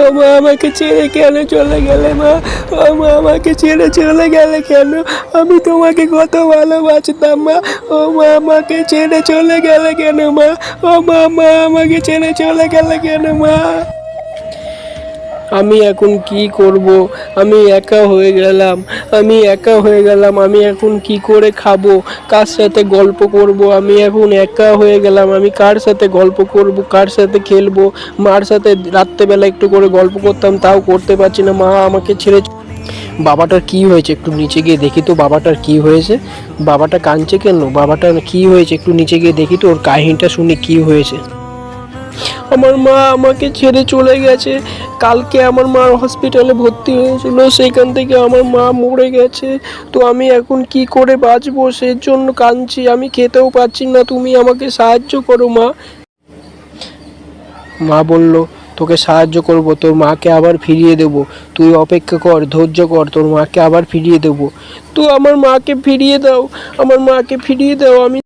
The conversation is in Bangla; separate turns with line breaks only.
ও মা, আমাকে ছেড়ে কেন চলে গেলে মা? ও মা, আমাকে ছেড়ে চলে গেলে কেন? আমি তোমাকে কত ভালোবাসতাম মা। ও মা, আমাকে ছেড়ে চলে গেলে কেন মা? ও মা, মা আমাকে ছেড়ে চলে গেলে কেন মা? আমি এখন কি করব? আমি একা হয়ে গেলাম। আমি এখন কি করে খাবো? কার সাথে গল্প করব? আমি এখন একা হয়ে গেলাম। আমি কার সাথে গল্প করব? কার সাথে খেলবো? মার সাথে রাত্রেবেলা একটু করে গল্প করতাম, তাও করতে পারছি না। মা আমাকে ছেড়ে বাবাটার কি হয়েছে? একটু নিচে গিয়ে দেখি তো বাবাটার কি হয়েছে। বাবাটা কাঁদছে কেন? বাবাটার কি হয়েছে? একটু নিচে গিয়ে দেখি তো, ওর কাহিনীটা শুনি কি হয়েছে। আমার মা আমাকে ছেড়ে চলে গেছে। কালকে আমার মা হসপিটালে ভর্তি হয়েছিল, সেইখান থেকে আমার মা মরে গেছে। তো আমি এখন কি করে বাঁচবো? সেই জন্য কাঁদছি। আমি খেতেও পাচ্ছি না, তুমি আমাকে সাহায্য করো মা। মা বলল, তোকে সাহায্য করব, তোর মাকে আবার ফিরিয়ে দেব। তুই অপেক্ষা কর, ধৈর্য কর, তোর মাকে আবার ফিরিয়ে দেব। তো আমার মাকে ফিরিয়ে দাও, আমার মাকে ফিরিয়ে দাও। আমি